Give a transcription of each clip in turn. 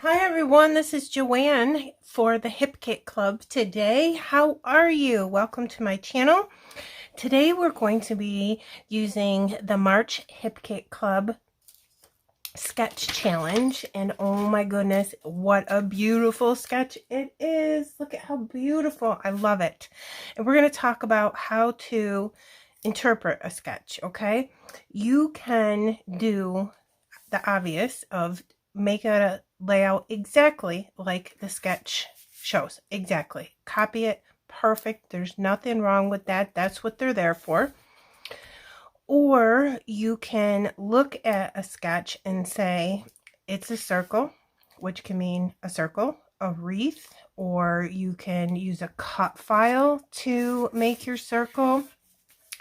Hi everyone, this is Joanne for the Hip Kit Club today. How are you? Welcome to my channel. Today we're going to be using the March Hip Kit Club sketch challenge, and oh my goodness, what a beautiful sketch it is. Look at how beautiful. I love it. And we're going to talk about how to interpret a sketch, okay? You can do the obvious of make a layout exactly like the sketch shows. Exactly. Copy it. Perfect. There's nothing wrong with that. That's what they're there for. Or you can look at a sketch and say it's a circle, which can mean a circle, a wreath, or you can use a cut file to make your circle,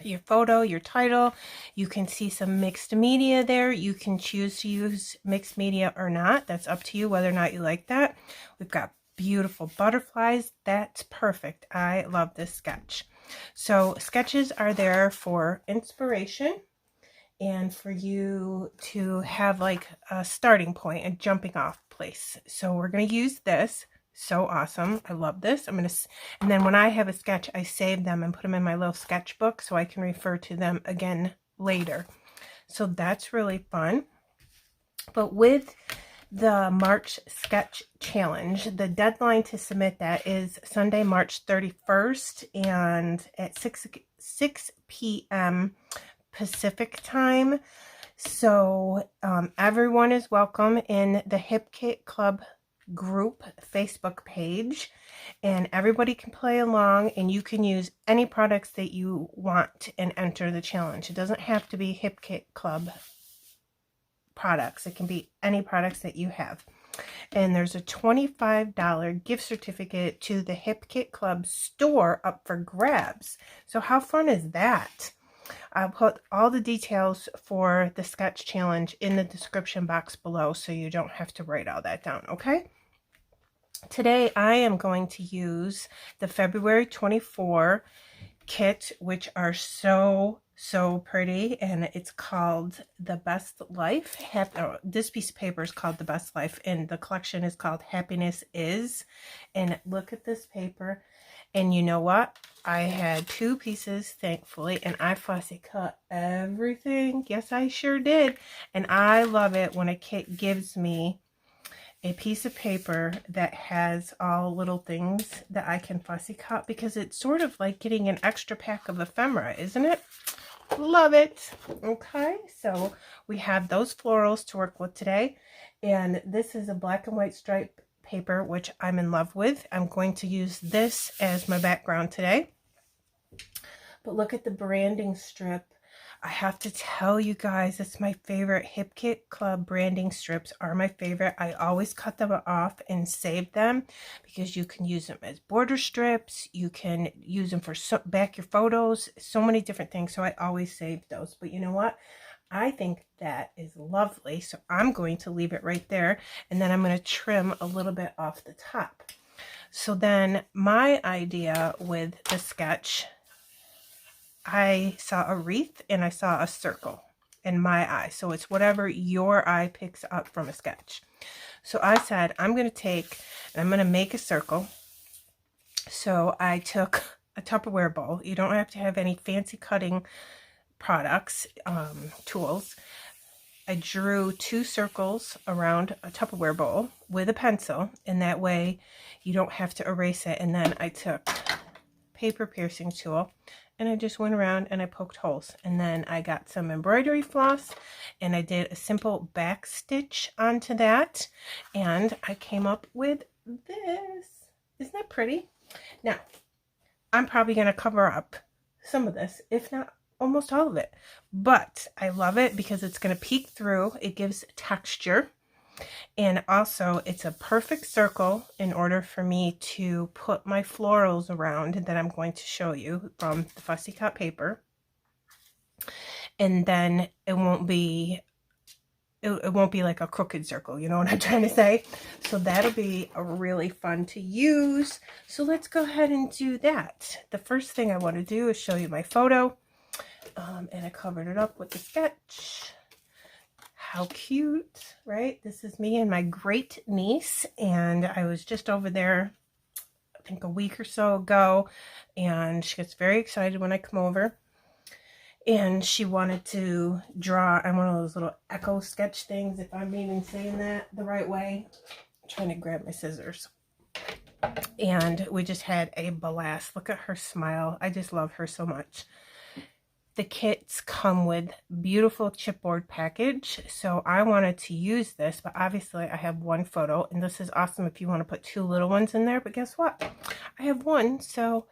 your photo, your title. You can see some mixed media there. You can choose to use mixed media or not. That's up to you whether or not you like that. We've got beautiful butterflies. That's perfect. I love this sketch. So sketches are there for inspiration and for you to have like a starting point, a jumping off place. So we're going to use this. So awesome. I love this. And then when I have a sketch, I save them and put them in my little sketchbook so I can refer to them again later. So that's really fun. But with the March Sketch Challenge, the deadline to submit that is Sunday, March 31st, and at 6 p.m. Pacific time. So everyone is welcome in the Hip Kit Club group Facebook page, and everybody can play along, and you can use any products that you want and enter the challenge. It doesn't have to be Hip Kit Club products. It can be any products that you have. And there's a $25 gift certificate to the Hip Kit Club store up for grabs. So how fun is that? I'll put all the details for the sketch challenge in the description box below so you don't have to write all that down, okay? Today I am going to use the February 24 kit, which are so pretty, and it's called The Best Life. This piece of paper is called The Best Life, and the collection is called Happiness Is. And look at this paper. And you know what? I had two pieces, thankfully, and I fussy cut everything. Yes, I sure did. And I love it when a kit gives me a piece of paper that has all little things that I can fussy cut, because it's sort of like getting an extra pack of ephemera, isn't it? Love it. Okay, so we have those florals to work with today, and this is a black and white stripe paper, which I'm in love with. I'm going to use this as my background today. But look at the branding strip. I have to tell you guys, it's my favorite. Hip Kit Club branding strips are my favorite. I always cut them off and save them because you can use them as border strips. You can use them for back your photos, so many different things. So I always save those. But you know what? I think that is lovely. So I'm going to leave it right there. And then I'm going to trim a little bit off the top. So then my idea with the sketch, I saw a wreath and I saw a circle in my eye. So it's whatever your eye picks up from a sketch. So I said, I'm going to take and I'm going to make a circle. So I took a Tupperware bowl. You don't have to have any fancy cutting products, tools. I drew two circles around a Tupperware bowl with a pencil, and that way you don't have to erase it. And then I took paper piercing tool and I just went around and I poked holes, and then I got some embroidery floss and I did a simple back stitch onto that, and I came up with this. Isn't that pretty? Now I'm probably going to cover up some of this, if not almost all of it, but I love it because it's going to peek through. It gives texture. And also it's a perfect circle in order for me to put my florals around that I'm going to show you from the fussy cut paper. And then it won't be like a crooked circle, you know what I'm trying to say? So that'll be a really fun to use. So let's go ahead and do that. The first thing I want to do is show you my photo. And I covered it up with the sketch. how cute, right? This is me and my great niece, and I was just over there, I think a week or so ago, and she gets very excited when I come over. And she wanted to draw on one of those little echo sketch things, if I'm even saying that the right way. I'm trying to grab my scissors. And we just had a blast. Look at her smile. I just love her so much. The kits come with beautiful chipboard package, so I wanted to use this, but obviously I have one photo, and this is awesome if you want to put two little ones in there, but guess what? I have one, so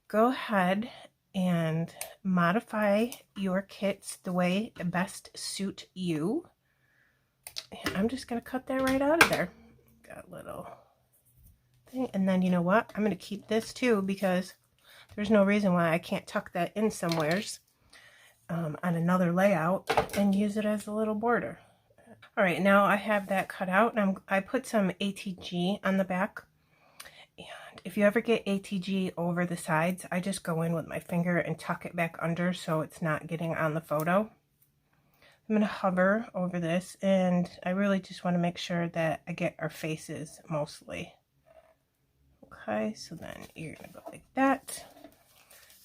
go ahead and modify your kits the way best suit you. And I'm just going to cut that right out of there. Got a little thing, and then you know what? I'm going to keep this too, because there's no reason why I can't tuck that in somewheres. On another layout and use it as a little border. All right, now I have that cut out, and I put some ATG on the back. And if you ever get ATG over the sides, I just go in with my finger and tuck it back under so it's not getting on the photo. I'm going to hover over this, and I really just want to make sure that I get our faces mostly. Okay, so then you're going to go like that.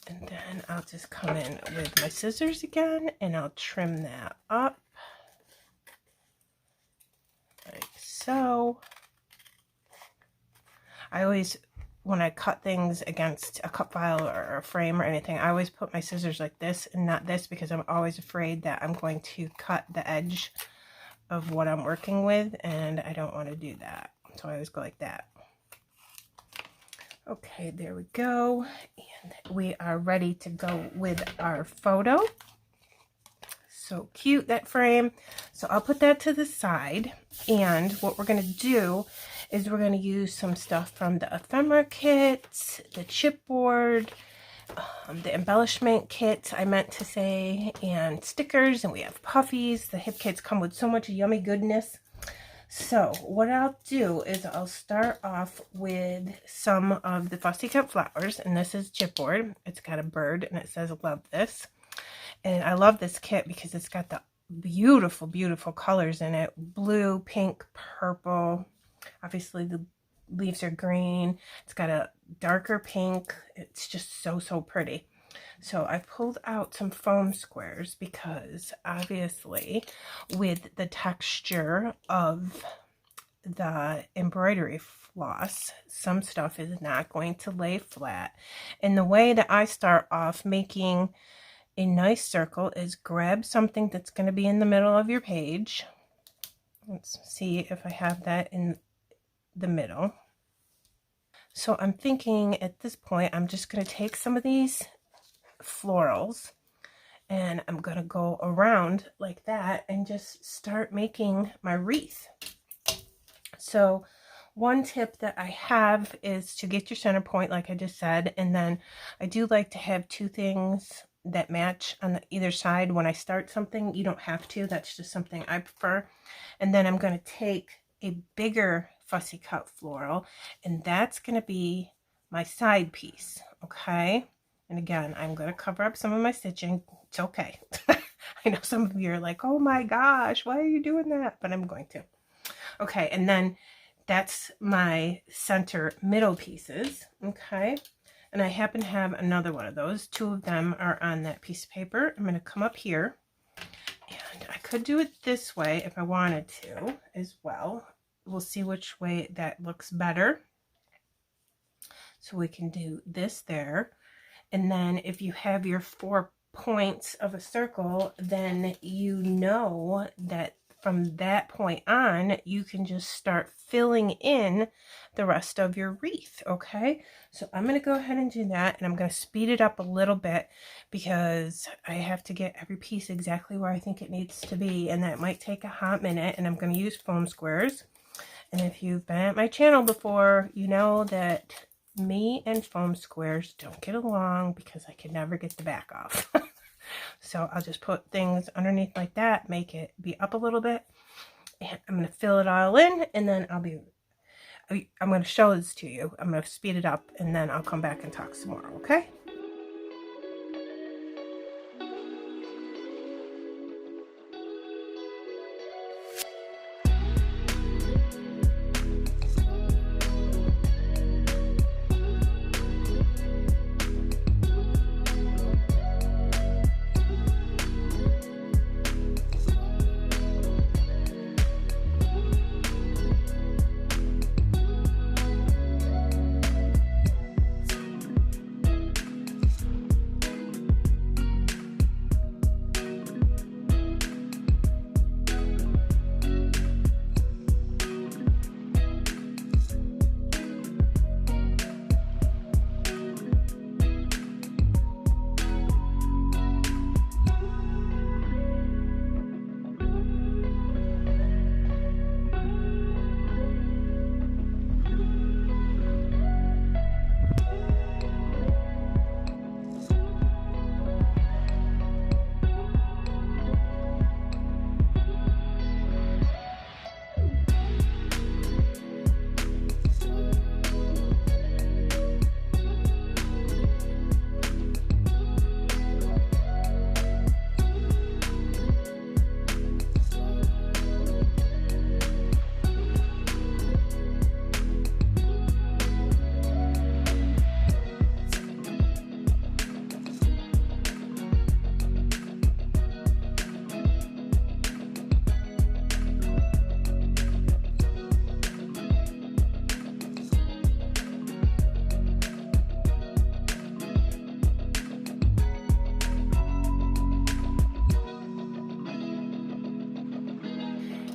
And then I'll just come in with my scissors again, and I'll trim that up like so. I always, when I cut things against a cut file or a frame or anything, I always put my scissors like this and not this, because I'm always afraid that I'm going to cut the edge of what I'm working with, and I don't want to do that. So I always go like that. Okay, there we go, and we are ready to go with our photo. So cute, that frame. So I'll put that to the side, and what we're going to do is we're going to use some stuff from the ephemera kit, the chipboard, the embellishment kit, I meant to say, and stickers, and we have puffies. The hip kits come with so much yummy goodness. So what I'll do is I'll start off with some of the fussy cut flowers, and this is chipboard. It's got a bird, and it says love this. And I love this kit because it's got the beautiful, beautiful colors in it. Blue, pink, purple. Obviously the leaves are green. It's got a darker pink. It's just so, so pretty. So I pulled out some foam squares because obviously with the texture of the embroidery floss, some stuff is not going to lay flat. And the way that I start off making a nice circle is grab something that's going to be in the middle of your page. Let's see if I have that in the middle. So I'm thinking at this point, I'm just going to take some of these florals, and I'm going to go around like that and just start making my wreath. So one tip that I have is to get your center point, like I just said, and then I do like to have two things that match on either side when I start something. You don't have to, that's just something I prefer. And then I'm going to take a bigger fussy cut floral, and that's going to be my side piece. Okay, and again, I'm going to cover up some of my stitching. It's okay. I know some of you are like, oh my gosh, why are you doing that? But I'm going to. Okay, and then that's my center middle pieces. Okay, and I happen to have another one of those. Two of them are on that piece of paper. I'm going to come up here, and I could do it this way if I wanted to as well. We'll see which way that looks better. So we can do this there. And then if you have your 4 points of a circle, then you know that from that point on, you can just start filling in the rest of your wreath, okay? So I'm going to go ahead and do that, and I'm going to speed it up a little bit because I have to get every piece exactly where I think it needs to be, and that might take a hot minute, and I'm going to use foam squares. And if you've been at my channel before, you know that me and foam squares don't get along because I can never get the back off. So I'll just put things underneath like that, make it be up a little bit, and I'm going to fill it all in, and then I'm going to show this to you. I'm going to speed it up, and then I'll come back and talk some more, okay?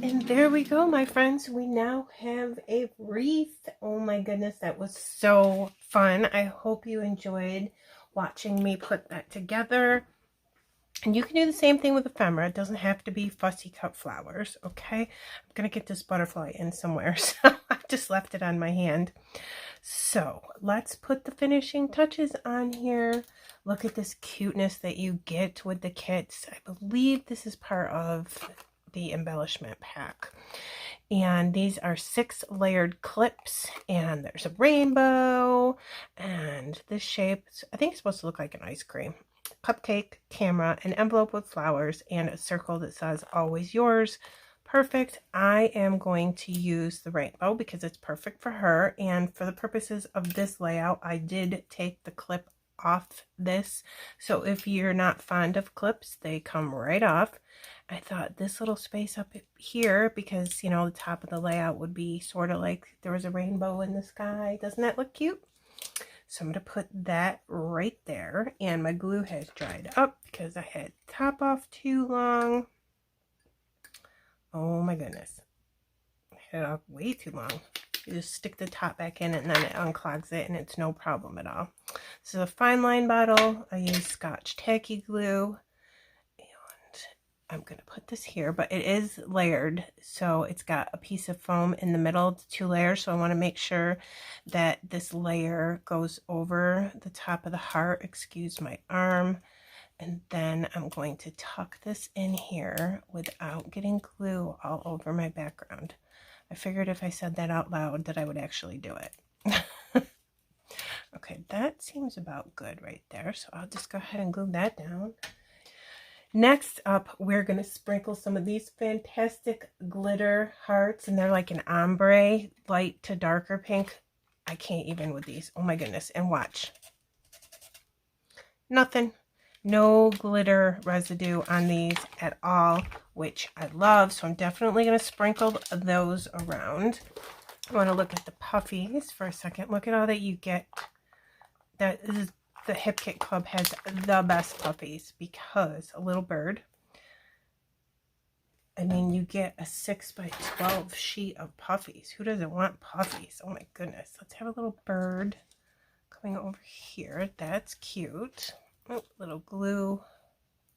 And there we go, my friends. We now have a wreath. Oh my goodness, that was so fun. I hope you enjoyed watching me put that together. And you can do the same thing with ephemera. It doesn't have to be fussy cut flowers, okay? I'm going to get this butterfly in somewhere, so I just left it on my hand. So let's put the finishing touches on here. Look at this cuteness that you get with the kits. I believe this is part of the embellishment pack. And these are 6 layered clips, and there's a rainbow, and this shape, I think it's supposed to look like an ice cream. Cupcake, camera, an envelope with flowers, and a circle that says always yours. Perfect. I am going to use the rainbow because it's perfect for her, and for the purposes of this layout I did take the clip off this, so if you're not fond of clips, they come right off. I thought this little space up here, because you know the top of the layout would be sort of like there was a rainbow in the sky. Doesn't that look cute? So I'm going to put that right there, and my glue has dried up because I had the top off too long. Oh my goodness, I had it off way too long. You just stick the top back in and then it unclogs it, and it's no problem at all. This is a fine line bottle. I use Scotch tacky glue, and I'm going to put this here, but it is layered, so it's got a piece of foam in the middle. It's 2 layers, so I want to make sure that this layer goes over the top of the heart. Excuse my arm. And then I'm going to tuck this in here without getting glue all over my background. I figured if I said that out loud that I would actually do it. Okay, that seems about good right there. So I'll just go ahead and glue that down. Next up, we're going to sprinkle some of these fantastic glitter hearts, and they're like an ombre, light to darker pink. I can't even with these. Oh my goodness. And watch. Nothing. No glitter residue on these at all, which I love. So I'm definitely going to sprinkle those around. I want to look at the puffies for a second. Look at all that you get. That is, the Hip Kit Club has the best puffies, because a little bird. I mean, you get a 6x12 sheet of puffies. Who doesn't want puffies? Oh my goodness. Let's have a little bird coming over here. That's cute. Oh, little glue.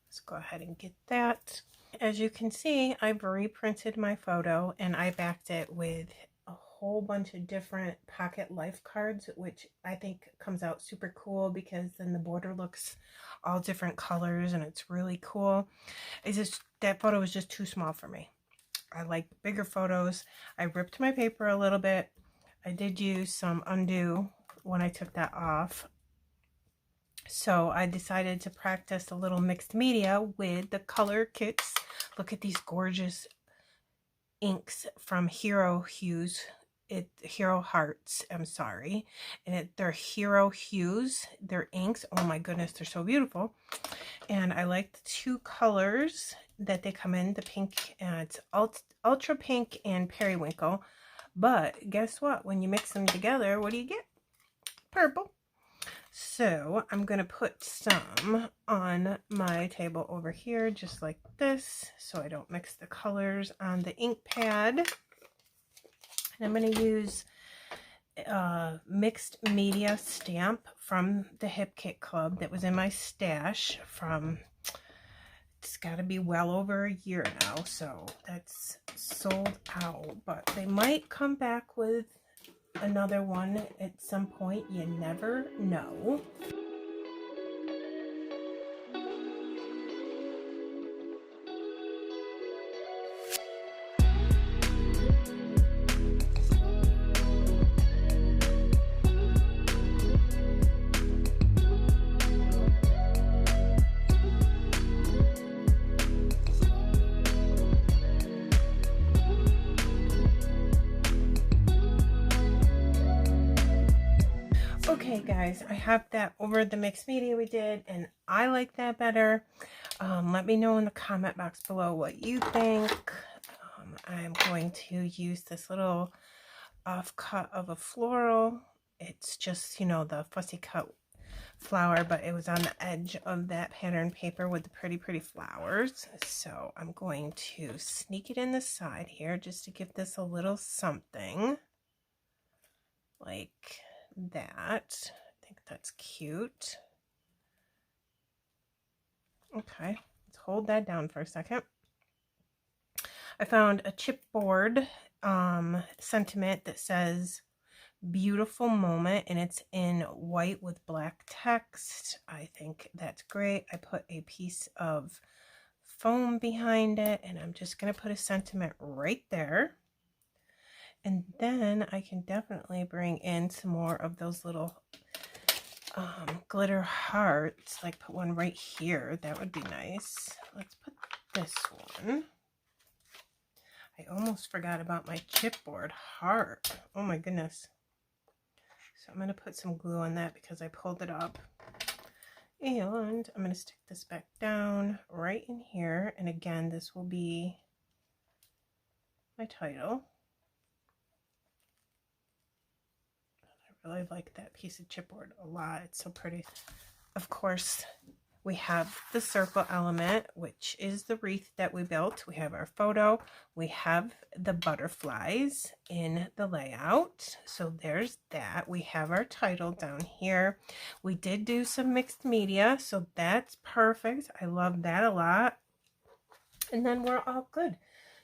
Let's go ahead and get that. As you can see, I've reprinted my photo, and I backed it with a whole bunch of different pocket life cards, which I think comes out super cool, because then the border looks all different colors and it's really cool. It's just, that photo was just too small for me. I like bigger photos. I ripped my paper a little bit. I did use some undo when I took that off. So I decided to practice a little mixed media with the color kits. Look at these gorgeous inks from Hero Hues. Hero Hearts, I'm sorry. And they're Hero Hues. They're inks. Oh my goodness, they're so beautiful. And I like the 2 colors that they come in. The pink, it's Ultra Pink and Periwinkle. But guess what? When you mix them together, what do you get? Purple. So I'm going to put some on my table over here, just like this, so I don't mix the colors on the ink pad. And I'm going to use a mixed media stamp from the Hip Kit Club that was in my stash from, it's got to be well over a year now, so that's sold out. But they might come back with another one at some point. You never know. Okay guys, I have that over the mixed media we did, and I like that better. Let me know in the comment box below what you think. I'm going to use this little offcut of a floral. It's just, you know, the fussy cut flower, but it was on the edge of that pattern paper with the pretty flowers. So I'm going to sneak it in the side here just to give this a little something like that. I think that's cute. Okay, let's hold that down for a second. I found a chipboard sentiment that says beautiful moment, and it's in white with black text. I think that's great. I put a piece of foam behind it, and I'm just going to put a sentiment right there. And then I can definitely bring in some more of those little glitter hearts, like put one right here. That would be nice. Let's put this one. I almost forgot about my chipboard heart. Oh my goodness. So I'm going to put some glue on that because I pulled it up. And I'm going to stick this back down right in here. And again, this will be my title. I really like that piece of chipboard a lot. It's so pretty. Of course, we have the circle element, which is the wreath that we built. We have our photo. We have the butterflies in the layout. So there's that. We have our title down here. We did do some mixed media, so that's perfect. I love that a lot. And then we're all good.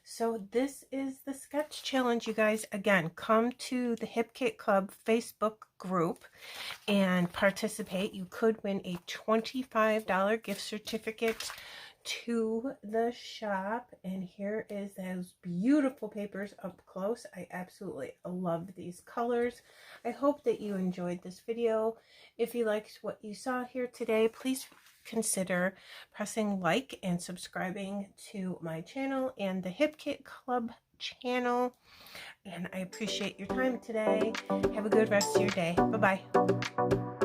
So this is the sketch challenge, you guys. Again, come to the Hip Kit Club Facebook group and participate. You could win a $25 gift certificate to the shop. And here is those beautiful papers up close. I absolutely love these colors. I hope that you enjoyed this video. If you liked what you saw here today, please consider pressing like and subscribing to my channel and the Hip Kit Club channel. And I appreciate your time today. Have a good rest of your day. Bye-bye.